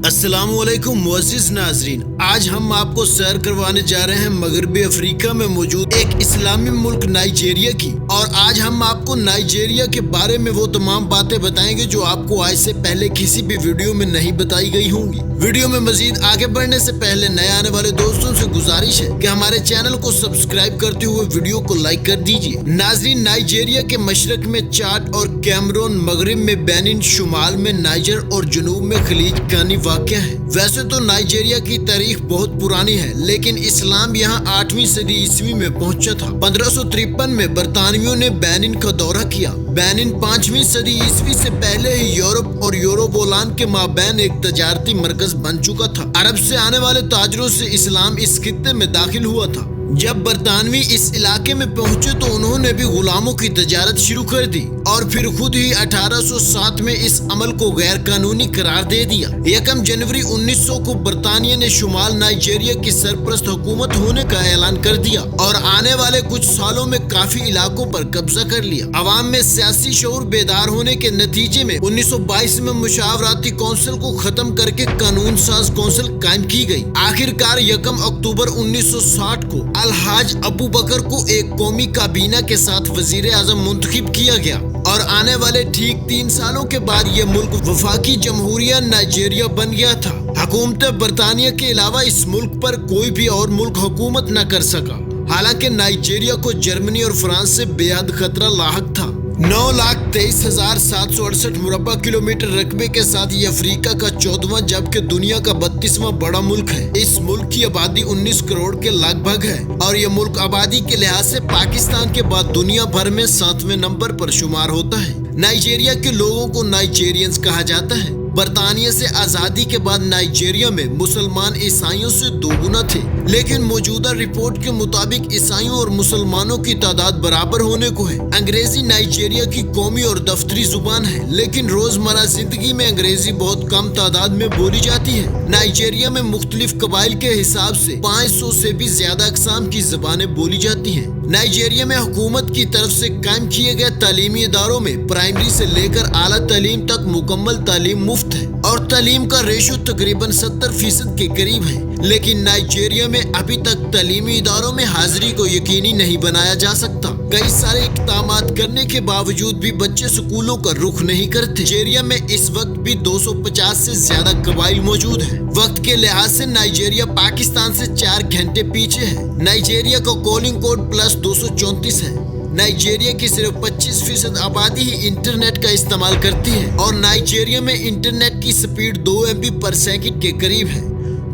अस्सलाम वालेकुम मुअज़्ज़िज़ नाज़रीन, आज हम आपको सैर करवाने जा रहे हैं मगरबी अफ्रीका में मौजूद एक इस्लामी मुल्क नाइजीरिया की। और आज हम आपको नाइजीरिया के बारे में वो तमाम बातें बताएंगे जो आपको आज से पहले किसी भी वीडियो में नहीं बताई गई होंगी। वीडियो में मजीद आगे बढ़ने से पहले नए आने वाले दोस्तों से गुजारिश है कि हमारे चैनल को सब्सक्राइब करते हुए वीडियो को लाइक कर दीजिए। नाज़रीन, नाइजीरिया के मशरक में चाड और कैमरून, मगरिब में बेनिन, शुमाल में नाइजर और जनूब में खलीज कानी वाक़या है। वैसे तो नाइजीरिया की तारीख बहुत पुरानी है, लेकिन इस्लाम यहाँ 8वीं सदी ईस्वी में पहुंचा था। 1553 में बरतानियों ने बेनिन का दौरा किया। बेनिन 5वीं सदी ईस्वी से पहले ही यूरोप और यूरोबोलान के माबैन एक तजारती मरकज बन चुका था। अरब से आने वाले ताजरों से इस्लाम इस खित्ते में दाखिल हुआ था। जब बरतानवी इस इलाके में पहुंचे तो उन्होंने भी गुलामों की तजारत शुरू कर दी और फिर खुद ही 1807 में इस अमल को गैर कानूनी करार दे दिया। 1 जनवरी 1900 को बरतानिया ने शुमाल नाइजीरिया की सरपरस्त हुकूमत होने का ऐलान कर दिया और आने वाले कुछ सालों में काफी इलाकों पर कब्जा कर लिया। अवाम में सियासी शऊर बेदार होने के नतीजे में 1922 में मुशावरती कौंसिल को खत्म करके कानून साज कौंसिल कायम की गई। आखिरकार 1 अक्टूबर 1960 को अलहाज अबू बकर को एक कौमी काबीना के साथ वजीर आजम मुंतखब किया गया और आने वाले ठीक 3 सालों के बाद ये मुल्क वफाकी जमहूरिया नाइजीरिया बन गया था। हुकूमत बरतानिया के अलावा इस मुल्क पर कोई भी और मुल्क हुकूमत न कर सका। हालांकि नाइजीरिया को जर्मनी और फ्रांस से बेहद खतरा लाहक था। 9,23,768 मुरब्बा किलोमीटर रकबे के साथ ये अफ्रीका का 14वां जबकि दुनिया का 32वां बड़ा मुल्क है। इस मुल्क की आबादी 19 करोड़ के लगभग है और ये मुल्क आबादी के लिहाज से पाकिस्तान के बाद दुनिया भर में 7वें नंबर पर शुमार होता है। नाइजीरिया के लोगों को नाइजीरियंस कहा जाता है। बरतानिया से आजादी के बाद नाइजीरिया में मुसलमान ईसाइयों से दोगुना थे, लेकिन मौजूदा रिपोर्ट के मुताबिक ईसाइयों और मुसलमानों की तादाद बराबर होने को है। अंग्रेजी नाइजीरिया की कौमी और दफ्तरी जुबान है, लेकिन रोजमर्रा जिंदगी में अंग्रेजी बहुत कम तादाद में बोली जाती है। नाइजीरिया में मुख्तलिफ कबाइल के हिसाब से 500 से भी ज्यादा अक़साम की ज़बानें बोली जाती हैं। नाइजीरिया में हुकूमत की तरफ से कायम किए गए तालीमी इदारों में प्राइमरी से लेकर आला तालीम तक मुकम्मल तालीम मुफ्त है और तालीम का रेशो तकरीबन 70% के करीब है। लेकिन नाइजीरिया में अभी तक तालीमी इदारों में हाजिरी को यकीनी नहीं बनाया जा सकता। कई सारे इक़दामात करने के बावजूद भी बच्चे स्कूलों का रुख नहीं करते। नाइजीरिया में इस वक्त भी 250 से ज्यादा कबाइल मौजूद है। वक्त के लिहाज से नाइजीरिया पाकिस्तान से 4 घंटे पीछे है। नाइजीरिया का कॉलिंग कोड +234 है। नाइजीरिया की सिर्फ 25% आबादी ही इंटरनेट का इस्तेमाल करती है और नाइजीरिया में इंटरनेट की स्पीड 2 MB पर सेकंड के करीब है।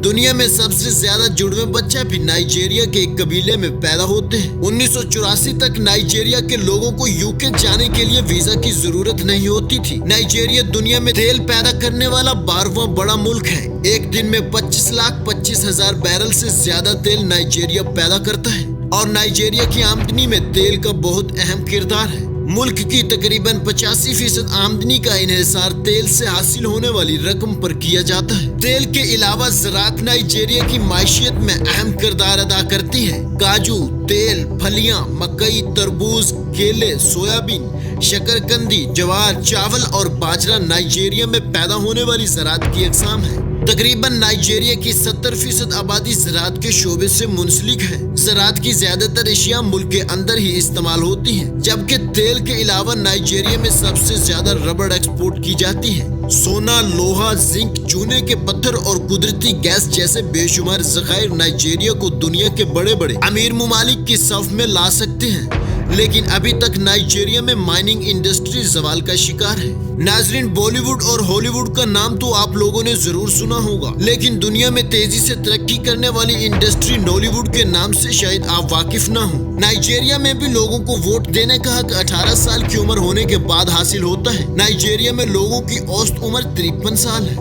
दुनिया में सबसे ज्यादा जुड़वे बच्चे भी नाइजीरिया के एक कबीले में पैदा होते हैं। 1984 तक नाइजीरिया के लोगों को यूके जाने के लिए वीजा की जरूरत नहीं होती थी। नाइजीरिया दुनिया में तेल पैदा करने वाला 12वां बड़ा मुल्क है। एक दिन में 25,25,000 बैरल से ज्यादा तेल नाइजीरिया पैदा करता है और नाइजीरिया की आमदनी में तेल का बहुत अहम किरदार है। मुल्क की तकरीबन 85% आमदनी का इन्हिसार तेल से हासिल होने वाली रकम पर किया जाता है। तेल के अलावा ज़राअत नाइजीरिया की माशियत में अहम किरदार अदा करती है। काजू, तेल, फलियां, मकई, तरबूज, केले, सोयाबीन, शकरकंदी, जवार, चावल और बाजरा नाइजीरिया में पैदा होने वाली ज़राअत की अक़साम है। तकरीबन नाइजीरिया की 70% आबादी ज़राअत के शोबे से मुंसलिक है। ज़राअत की ज्यादातर अशिया मुल्क के अंदर ही इस्तेमाल होती हैं, जबकि तेल के अलावा नाइजीरिया में सबसे ज्यादा रबड़ एक्सपोर्ट की जाती है। सोना, लोहा, जिंक, चूने के पत्थर और कुदरती गैस जैसे बेशुमार ज़खायर नाइजीरिया को दुनिया के बड़े बड़े अमीर मुमालिक की सफ में ला सकते हैं, लेकिन अभी तक नाइजीरिया में माइनिंग इंडस्ट्री ज़वाल का शिकार है। नाज़रीन, बॉलीवुड और हॉलीवुड का नाम तो आप लोगों ने जरूर सुना होगा, लेकिन दुनिया में तेजी से तरक्की करने वाली इंडस्ट्री नॉलीवुड के नाम से शायद आप वाकिफ ना हो। नाइजीरिया में भी लोगों को वोट देने का हक 18 साल की उम्र होने के बाद हासिल होता है। नाइजीरिया में लोगों की औसत उम्र 53 साल है।